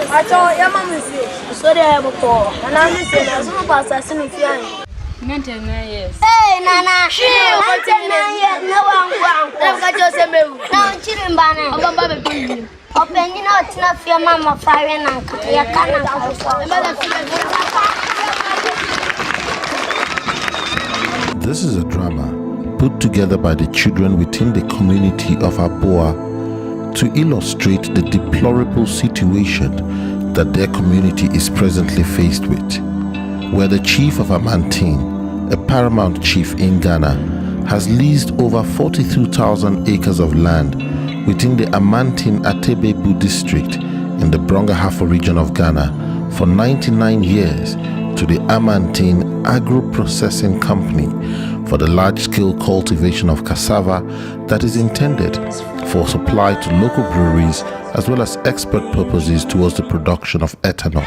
Attends, il y a ma monsieur. Sorry, I have a call. And I'm listening. I'm going to pass a semi-fian. 99 years. Hey, Nana. She 99 years. No one wrong. I've got your same. Now, children, Banner. I'm going to open you know, it's not for your mama, firing and you cannot. This is a drama put together by the children within the community of Aboa to illustrate the deplorable situation that their community is presently faced with, where the chief of Amantine, a paramount chief in Ghana, has leased over 42,000 acres of land within the Amantine Atebebu district in the Brongahafo region of Ghana for 99 years to the Amantine Agro-Processing Company for the large-scale cultivation of cassava that is intended for supply to local breweries as well as export purposes towards the production of ethanol.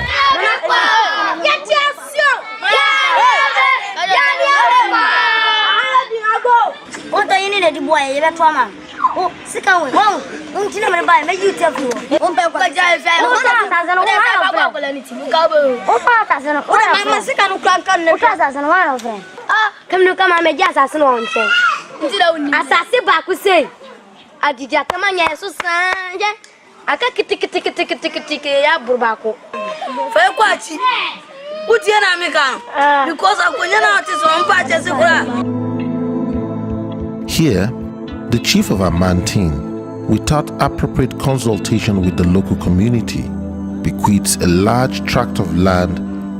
Here, the chief of Amantine, without appropriate consultation with the local community, bequeaths a large tract of land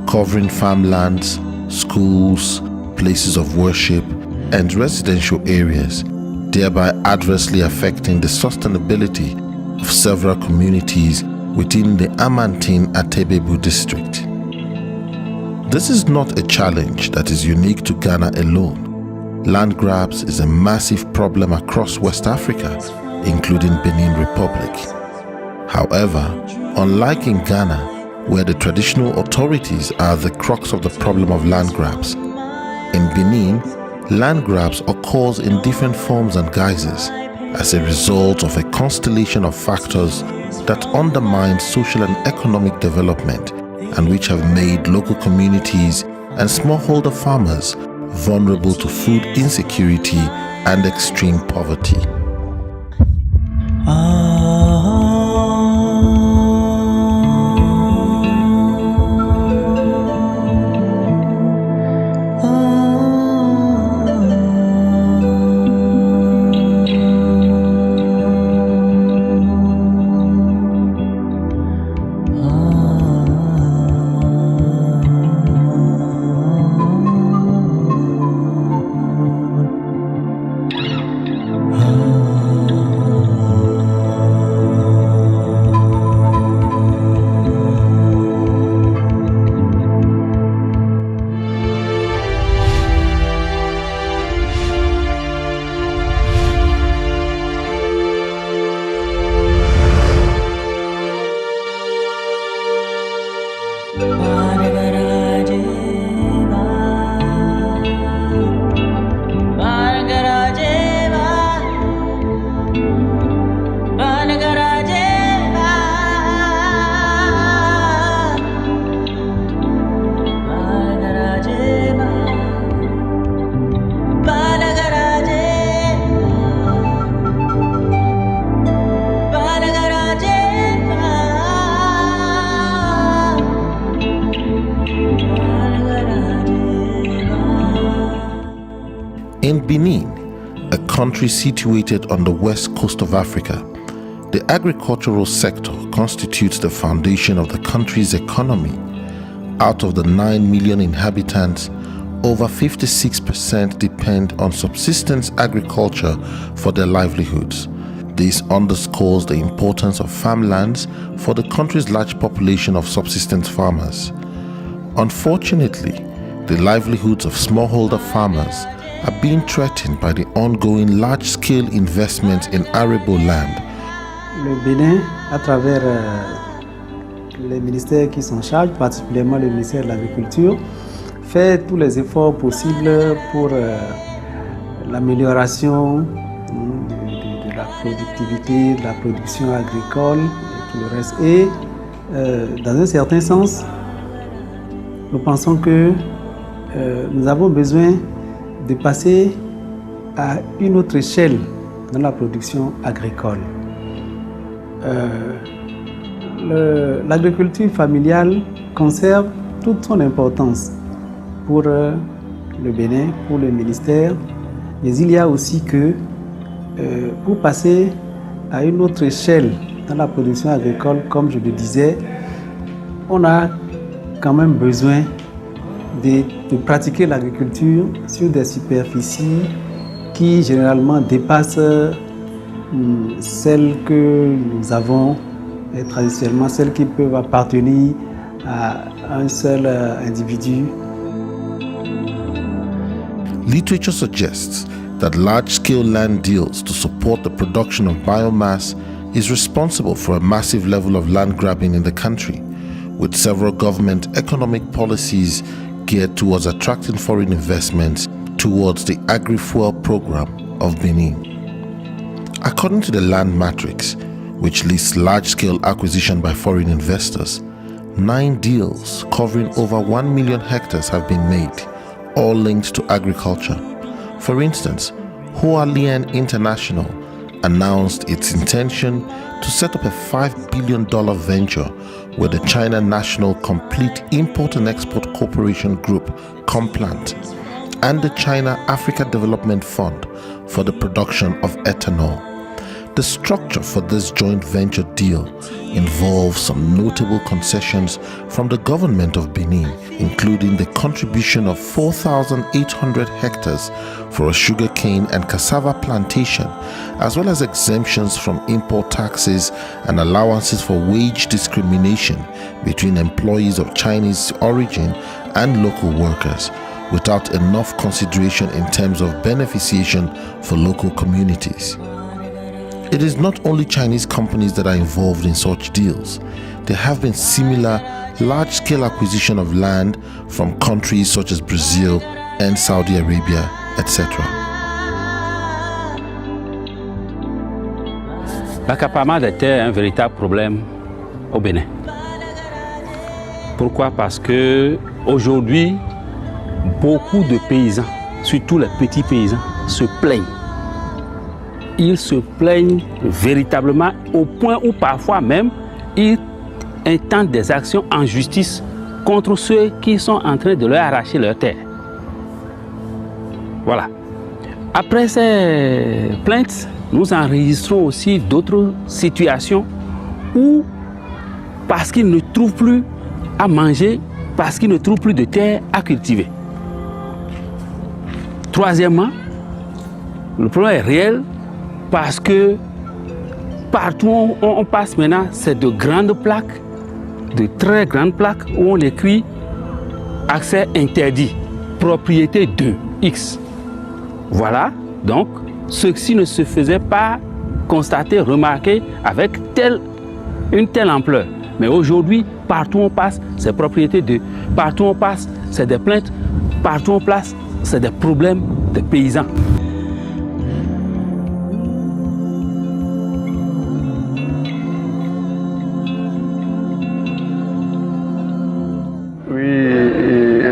covering farmlands, schools, places of worship, and residential areas, thereby adversely affecting the sustainability of several communities within the Amantine Atebebu district. This is not a challenge that is unique to Ghana alone. Land grabs is a massive problem across West Africa, including Benin Republic. However, unlike in Ghana, where the traditional authorities are the crux of the problem of land grabs, in Benin, land grabs occurs in different forms and guises as a result of a constellation of factors that undermine social and economic development and which have made local communities and smallholder farmers vulnerable to food insecurity and extreme poverty. In Benin, a country situated on the west coast of Africa, the agricultural sector constitutes the foundation of the country's economy. Out of the 9 million inhabitants, over 56% depend on subsistence agriculture for their livelihoods. This underscores the importance of farmlands for the country's large population of subsistence farmers. Unfortunately, the livelihoods of smallholder farmers are being threatened by the ongoing large-scale investments in arable land. Le Bénin, à travers les ministères qui sont chargés, particulièrement le ministère de l'Agriculture, fait tous les efforts possibles pour l'amélioration de la productivité, de la production agricole et tout le reste. Et dans un certain sens, nous pensons que nous avons besoin de passer à une autre échelle dans la production agricole. L'agriculture familiale conserve toute son importance pour le Bénin, pour le ministère, mais il y a aussi que pour passer à une autre échelle dans la production agricole, comme je le disais, on a quand même besoin de pratiquer l'agriculture sur des superficies qui généralement dépassent celles que nous avons traditionnellement, celles qui peuvent appartenir à un seul individu. Literature suggests that large-scale land deals to support the production of biomass is responsible for a massive level of land grabbing in the country, with several government economic policies geared towards attracting foreign investments towards the agri-fuel program of Benin. According to the Land Matrix, which lists large-scale acquisition by foreign investors, 9 deals covering over 1 million hectares have been made, all linked to agriculture. For instance, Hualien International announced its intention to set up a $5 billion venture with the China National Complete Import and Export Corporation Group, Complant, and the China Africa Development Fund for the production of ethanol. The structure for this joint venture deal involves some notable concessions from the government of Benin, including the contribution of 4,800 hectares for a sugarcane and cassava plantation, as well as exemptions from import taxes and allowances for wage discrimination between employees of Chinese origin and local workers, without enough consideration in terms of beneficiation for local communities. It is not only Chinese companies that are involved in such deals. There have been similar large-scale acquisition of land from countries such as Brazil and Saudi Arabia, etc. L'accaparement des terres est un véritable problème au Bénin. Pourquoi? Parce que aujourd'hui, beaucoup de paysans, surtout les petits paysans, se plaignent. Ils se plaignent véritablement au point où parfois même ils intentent des actions en justice contre ceux qui sont en train de leur arracher leurs terres. Voilà. Après ces plaintes, nous enregistrons aussi d'autres situations où, parce qu'ils ne trouvent plus à manger, parce qu'ils ne trouvent plus de terre à cultiver. Troisièmement, le problème est réel parce que partout où on passe maintenant, c'est de grandes plaques, de très grandes plaques où on écrit accès interdit, propriété de X. Voilà, donc ceci ne se faisait pas constater, remarquer avec une telle ampleur. Mais aujourd'hui, partout où on passe, c'est propriété de, partout où on passe, c'est des plaintes, partout où on passe, c'est des problèmes des paysans.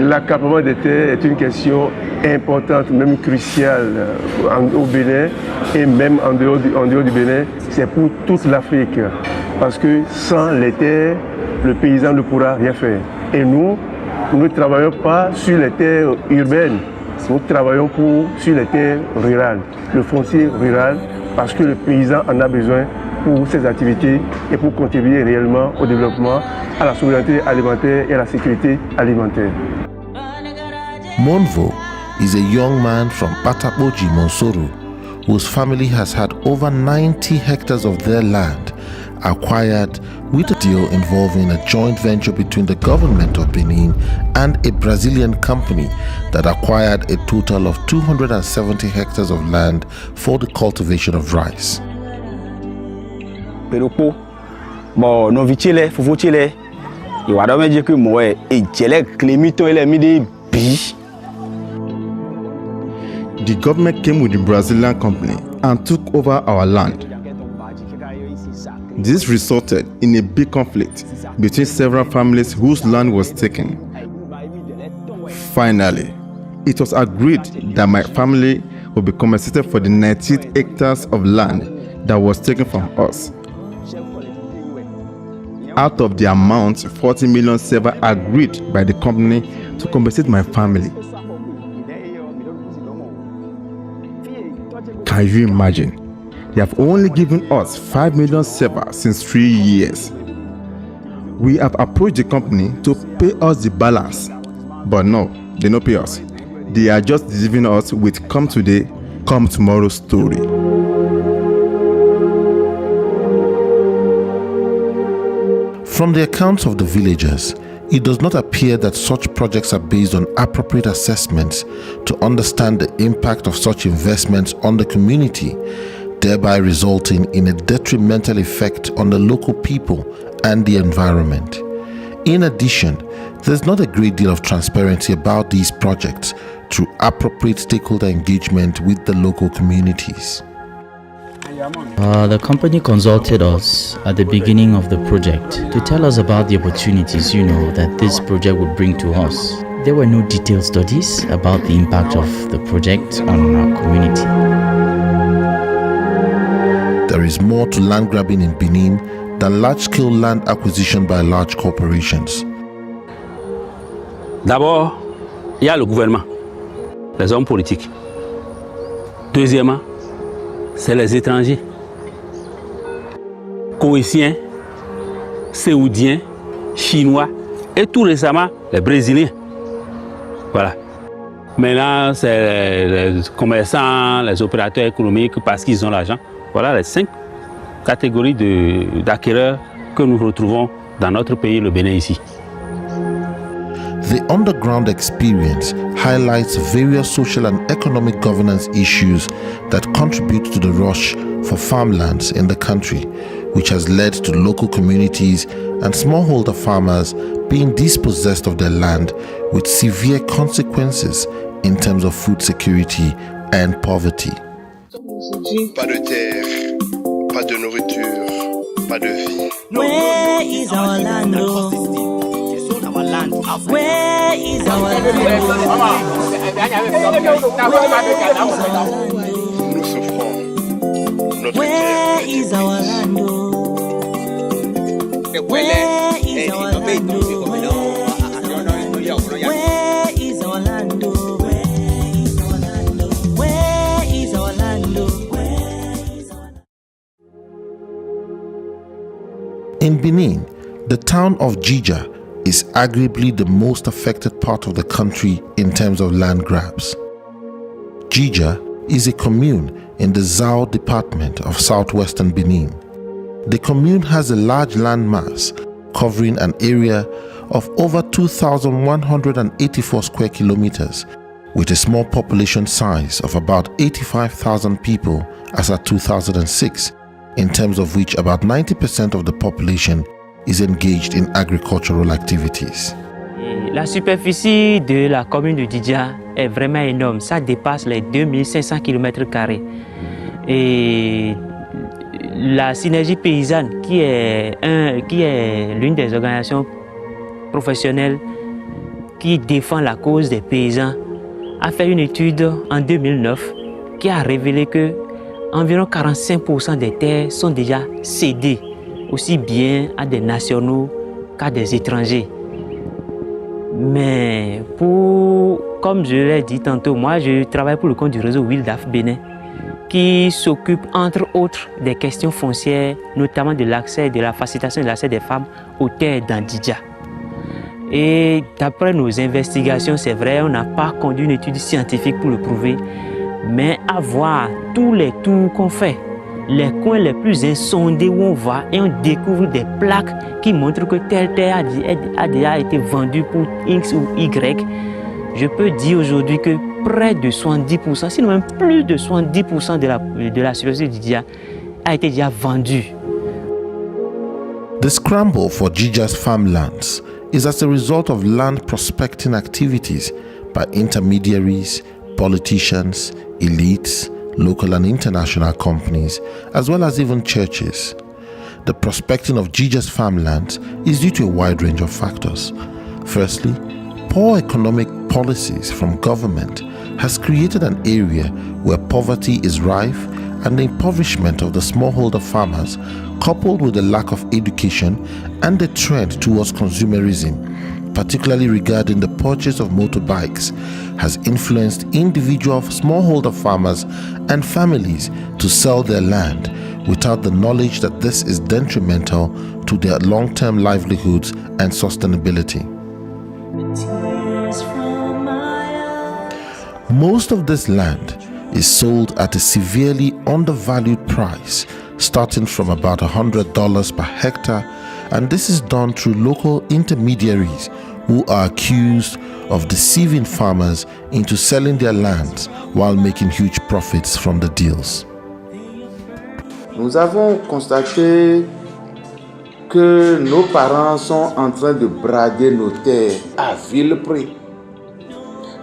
L'accaparement des terres est une question importante, même cruciale au Bénin et même en dehors du Bénin. C'est pour toute l'Afrique. Parce que sans les terres, le paysan ne pourra rien faire. Et nous ne travaillons pas sur les terres urbaines, nous travaillons sur les terres rurales, le foncier rural, parce que le paysan en a besoin pour ses activités et pour contribuer réellement au développement, à la souveraineté alimentaire et à la sécurité alimentaire. Monvo is a young man from Pataboji, Monsoro, whose family has had over 90 hectares of their land acquired with a deal involving a joint venture between the government of Benin and a Brazilian company that acquired a total of 270 hectares of land for the cultivation of rice. Peropo, bon, non vitile, fufutile, il va donc dire que moi, et j'ai clémito et les midi bi. The government came with the Brazilian company and took over our land. This resulted in a big conflict between several families whose land was taken. Finally, it was agreed that my family would be compensated for the 98 hectares of land that was taken from us. Out of the amount, 40 million sever agreed by the company to compensate my family. Can you imagine? They have only given us 5 million sever since 3 years. We have approached the company to pay us the balance, but no, they don't pay us. They are just deceiving us with come today, come tomorrow story. From the accounts of the villagers, it does not appear that such projects are based on appropriate assessments to understand the impact of such investments on the community, thereby resulting in a detrimental effect on the local people and the environment. In addition, there's not a great deal of transparency about these projects through appropriate stakeholder engagement with the local communities. The company consulted us at the beginning of the project to tell us about the opportunities, that this project would bring to us. There were no detailed studies about the impact of the project on our community. There is more to land grabbing in Benin than large-scale land acquisition by large corporations. D'abord, il y a le gouvernement, les hommes politiques. Deuxièmement, c'est les étrangers. Koweïtiens, Séoudiens, Chinois et tout récemment les Brésiliens. Voilà. Maintenant, c'est les commerçants, les opérateurs économiques parce qu'ils ont l'argent. Voilà les 5 catégories d'acquéreurs que nous retrouvons dans notre pays, le Bénin ici. The underground experience highlights various social and economic governance issues that contribute to the rush for farmlands in the country, which has led to local communities and smallholder farmers being dispossessed of their land with severe consequences in terms of food security and poverty. Pas de terre, pas de nourriture, pas de vie. Where is our land? Where is our land? Nous souffrons. Notre Where is our land? Where is our land? Where is our land? Where is our land? In Benin, the town of Jija is arguably the most affected part of the country in terms of land grabs. Jija is a commune in the Zao department of southwestern Benin. The commune has a large land mass covering an area of over 2,184 square kilometers with a small population size of about 85,000 people as at 2006, in terms of which about 90% of the population is engaged in agricultural activities. La superficie de la commune de Djidja est vraiment énorme, ça dépasse les 2500 km². Et la synergie paysanne, qui est l'une des organisations professionnelles qui défend la cause des paysans, a fait une étude en 2009 qui a révélé que environ 45% des terres sont déjà cédées, aussi bien à des nationaux qu'à des étrangers. Mais comme je l'ai dit tantôt, moi je travaille pour le compte du réseau Wildaf Bénin, qui s'occupe entre autres des questions foncières, notamment de l'accès, de la facilitation de l'accès des femmes aux terres dans Djidja. Et d'après nos investigations, c'est vrai, on n'a pas conduit une étude scientifique pour le prouver, mais à voir tous les tours qu'on fait, les coins les plus insondés où on va et on découvre des plaques qui montrent que telle terre a déjà été vendue pour X ou Y, je peux dire aujourd'hui que près de 70%, sinon même plus de 70% de la superficie du Djidja a été déjà vendue. The scramble for Djidja's farmlands is as a result of land prospecting activities by intermediaries, politicians, elites, local and international companies, as well as even churches. the prospecting of Gija's farmlands is due to a wide range of factors. Firstly, poor economic policies from government has created an area where poverty is rife, and the impoverishment of the smallholder farmers, coupled with the lack of education and the trend towards consumerism, particularly regarding the purchase of motorbikes, has influenced individual smallholder farmers and families to sell their land without the knowledge that this is detrimental to their long-term livelihoods and sustainability. Most of this land is sold at a severely undervalued price, starting from about $100 per hectare, and this is done through local intermediaries who are accused of deceiving farmers into selling their lands while making huge profits from the deals. Nous avons constaté que nos parents sont en train de brader nos terres à vil prix.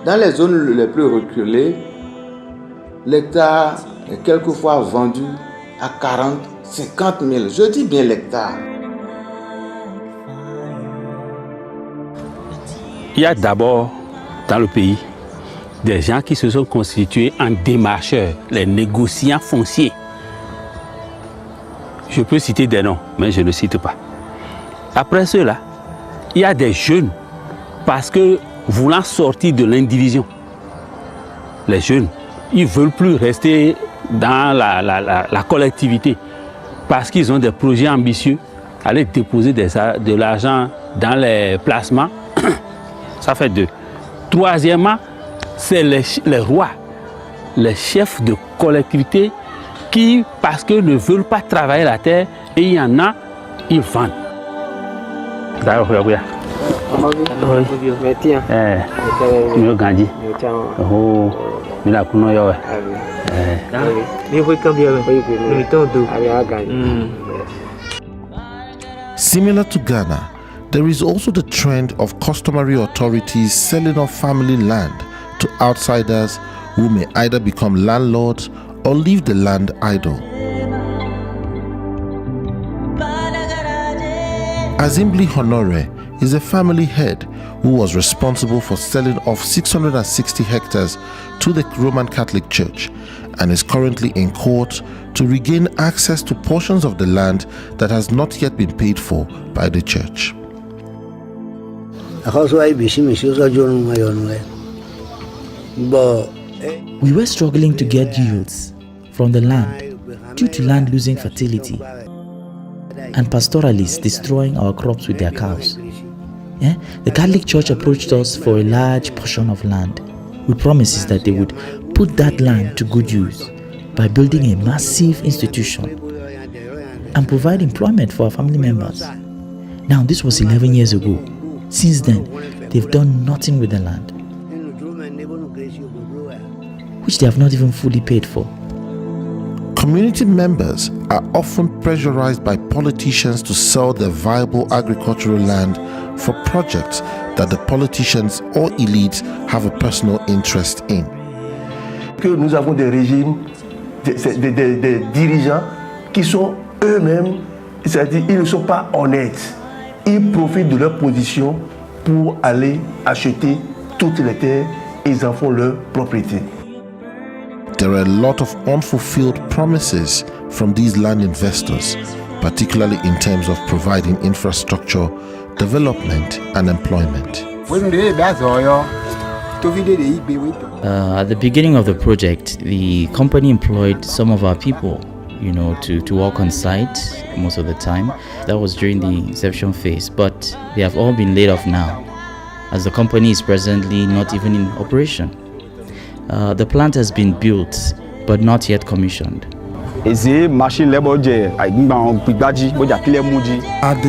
Dans les zones les plus reculées, l'hectare est quelquefois vendu à 40, 50 000. Je dis bien l'hectare. Il y a d'abord dans le pays des gens qui se sont constitués en démarcheurs, les négociants fonciers. Je peux citer des noms, mais je ne cite pas. Après cela, il y a des jeunes, parce que voulant sortir de l'indivision, les jeunes, ils ne veulent plus rester dans la collectivité parce qu'ils ont des projets ambitieux, aller déposer de l'argent dans les placements. Ça fait 2. Troisièmement, c'est les rois, les chefs de collectivité qui, parce qu'ils ne veulent pas travailler la terre, et il y en a, ils vendent. Similar to Ghana, there is also the trend of customary authorities selling off family land to outsiders who may either become landlords or leave the land idle. Azimbli Honore is a family head who was responsible for selling off 660 hectares to the Roman Catholic Church and is currently in court to regain access to portions of the land that has not yet been paid for by the church. We were struggling to get yields from the land due to land losing fertility and pastoralists destroying our crops with their cows. The Catholic Church approached us for a large portion of land with promises that they would put that land to good use by building a massive institution and provide employment for our family members. Now, this was 11 years ago. Since then, they've done nothing with the land, which they have not even fully paid for. Community members are often pressurized by politicians to sell their viable agricultural land for projects that the politicians or elites have a personal interest in. Que nous avons des régimes, des dirigeants qui sont eux-mêmes, c'est-à-dire ils ne sont pas honnêtes. Ils profitent de leur position pour aller acheter toutes les terres et ils en font leur propriété. There are a lot of unfulfilled promises from these land investors, particularly in terms of providing infrastructure, development, and employment. At the beginning of the project, the company employed some of our people, to work on site most of the time. That was during the inception phase, but they have all been laid off now, as the company is presently not even in operation. The plant has been built, but not yet commissioned. At the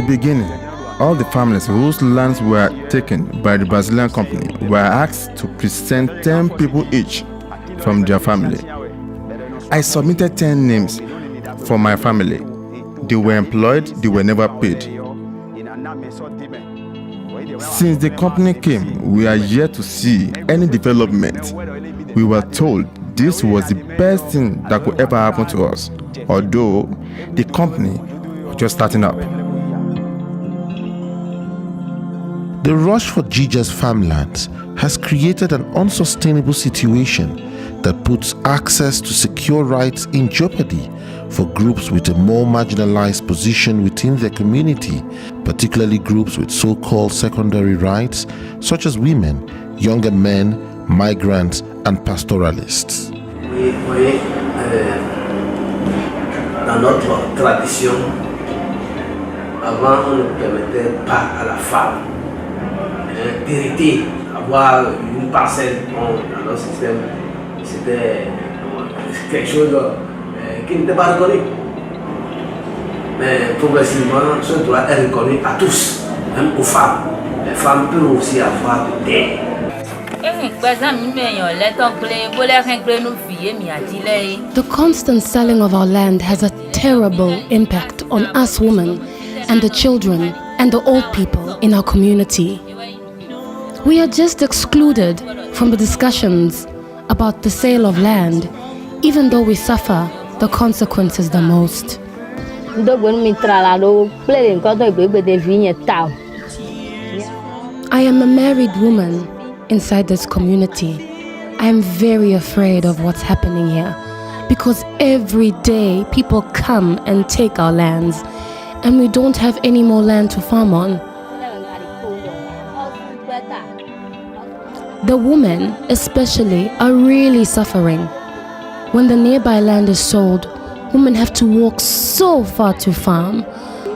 beginning, all the families whose lands were taken by the Brazilian company were asked to present 10 people each from their family. I submitted 10 names for my family. They were employed, they were never paid. Since the company came, we are yet to see any development. We were told this was the best thing that could ever happen to us, although the company just starting up. The rush for Jija's farmlands has created an unsustainable situation that puts access to secure rights in jeopardy for groups with a more marginalized position within their community, particularly groups with so-called secondary rights, such as women, younger men, migrants, and pastoralists. Oui, dans notre tradition, avant on ne permettait pas à la femme d'hériter, avoir une parcelle dans notre système. C'était quelque chose qui n'était pas reconnu. Mais progressivement, ce droit est reconnu à tous, même aux femmes. Les femmes peuvent aussi avoir des terres. The constant selling of our land has a terrible impact on us women and the children and the old people in our community. We are just excluded from the discussions about the sale of land, even though we suffer the consequences the most. I am a married woman inside this community. I am very afraid of what's happening here because every day people come and take our lands and we don't have any more land to farm on. The women, especially, are really suffering. When the nearby land is sold, women have to walk so far to farm,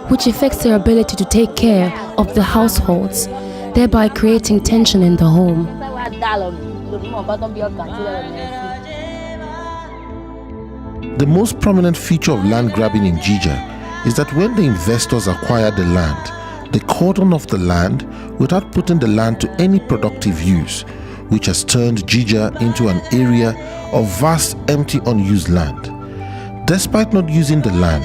which affects their ability to take care of the households, thereby creating tension in the home. The most prominent feature of land grabbing in Jija is that when the investors acquire the land, they cordon off the land without putting the land to any productive use, which has turned Jija into an area of vast empty unused land. Despite not using the land,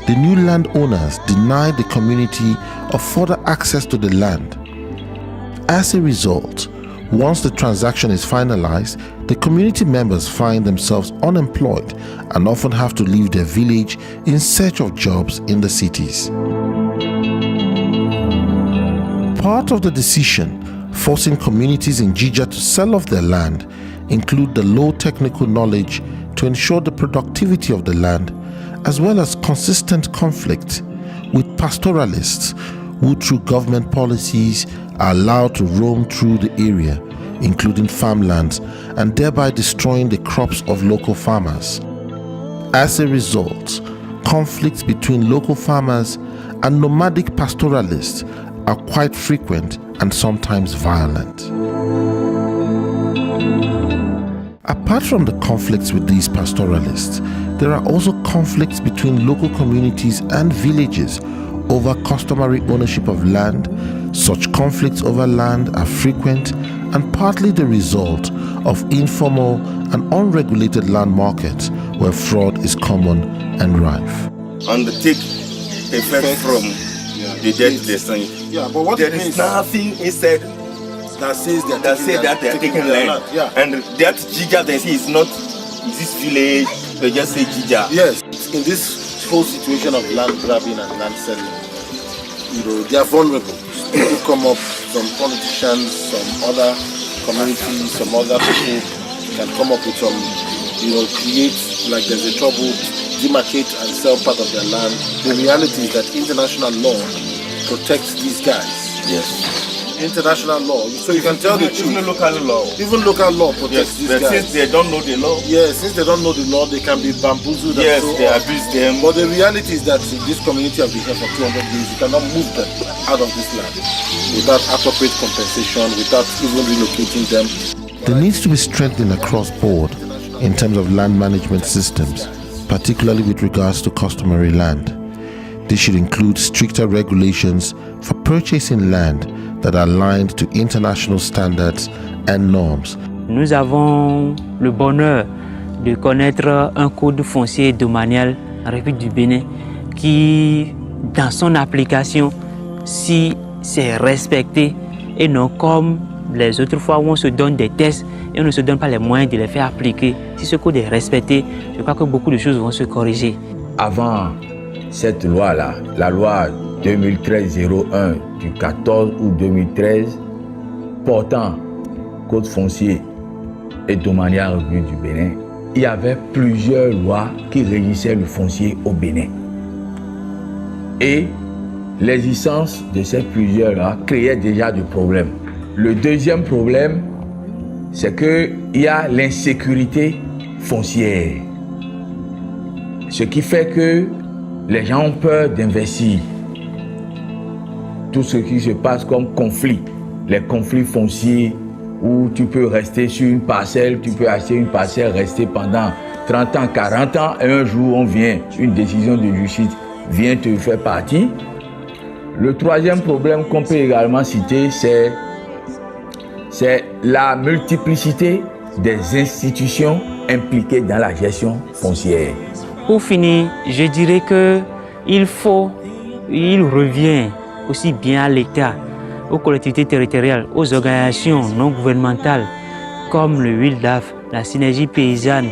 the new landowners deny the community of further access to the land. As a result, once the transaction is finalized, the community members find themselves unemployed and often have to leave their village in search of jobs in the cities. Part of the decision forcing communities in Jija to sell off their land include the low technical knowledge to ensure the productivity of the land, as well as consistent conflict with pastoralists who through government policies are allowed to roam through the area, including farmlands, and thereby destroying the crops of local farmers. As a result, conflicts between local farmers and nomadic pastoralists are quite frequent and sometimes violent. Apart from the conflicts with these pastoralists, there are also conflicts between local communities and villages over customary ownership of land. Such conflicts over land are frequent and partly the result of informal and unregulated land markets where fraud is common and rife. Undertake effect from the death destiny. Yeah, but what there is nothing inside that says that they are taking land. Yeah. And that Jija they say is not this village, they just say Jija. Yes, in this whole situation of land grabbing and land selling, they are vulnerable. People come up, some politicians, some other communities, some other people can come up with some, create like there's a trouble, demarcate and sell part of their land. The reality is that international law protects these guys. Yes. International law. So you can tell the truth. Even local law. Even local law protects these guys. Since they don't know the law. Yes, since they don't know the law, they can be bamboozled. Yes, and so they on. abuse them. But the reality is that this community have been here for 200 years. You cannot move them out of this land without appropriate compensation, without even relocating them. There needs to be strengthening across board in terms of land management systems, particularly with regards to customary land. This should include stricter regulations for purchasing land that are aligned to international standards and norms. Nous avons le bonheur de connaître un code foncier domanial en République du Bénin qui, dans son application, si c'est respecté et non comme les autres fois où on se donne des tests et on ne se donne pas les moyens de les faire appliquer. Si ce code est respecté, je crois que beaucoup de choses vont se corriger. Avant cette loi-là, la loi 2013-01 du 14 août 2013 portant code foncier et domanial revenu du Bénin, il y avait plusieurs lois qui régissaient le foncier au Bénin. Et l'existence de ces plusieurs lois créait déjà des problèmes. Le deuxième problème, c'est qu'il y a l'insécurité foncière. Ce qui fait que les gens ont peur d'investir. Tout ce qui se passe comme conflit, les conflits fonciers où tu peux rester sur une parcelle, tu peux acheter une parcelle, rester pendant 30 ans, 40 ans, et un jour on vient, une décision de justice vient te faire partie. Le troisième problème qu'on peut également citer, c'est la multiplicité des institutions impliquées dans la gestion foncière. Pour finir, je dirais qu'il revient aussi bien à l'État, aux collectivités territoriales, aux organisations non gouvernementales comme le WILDAF, la Synergie Paysanne,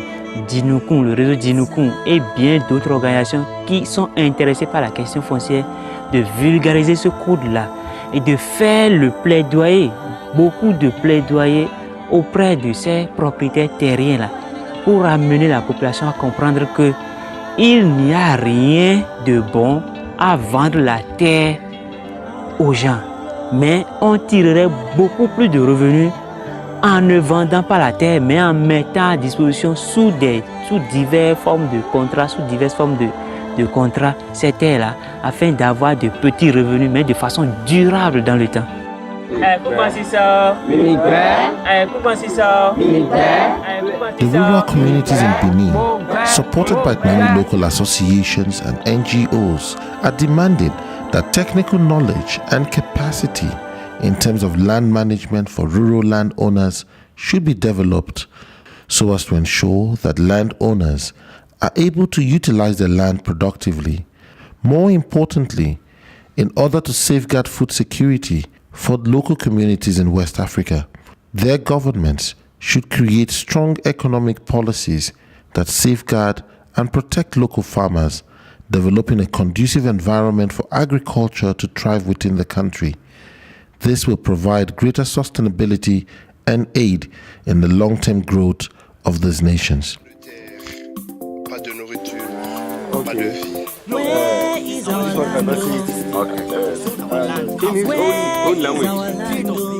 Dinoukoum, le réseau Dinoukoum et bien d'autres organisations qui sont intéressées par la question foncière de vulgariser ce code-là et de faire le plaidoyer, beaucoup de plaidoyer auprès de ces propriétaires terriens-là pour amener la population à comprendre qu'il n'y a rien de bon à vendre la terre aux gens. Mais on tirerait beaucoup plus de revenus en ne vendant pas la terre, mais en mettant à disposition sous diverses formes de contrats, de contrats, ces terres-là, afin d'avoir de petits revenus, mais de façon durable dans le temps. The rural communities in Benin, supported by many local associations and NGOs, are demanding that technical knowledge and capacity in terms of land management for rural landowners should be developed so as to ensure that landowners are able to utilize their land productively. More importantly, in order to safeguard food security for local communities in West Africa, their governments should create strong economic policies that safeguard and protect local farmers, developing a conducive environment for agriculture to thrive within the country. This will provide greater sustainability and aid in the long-term growth of these nations. Pas de nourriture, pas de vie. Where is our land? Okay. In his own language.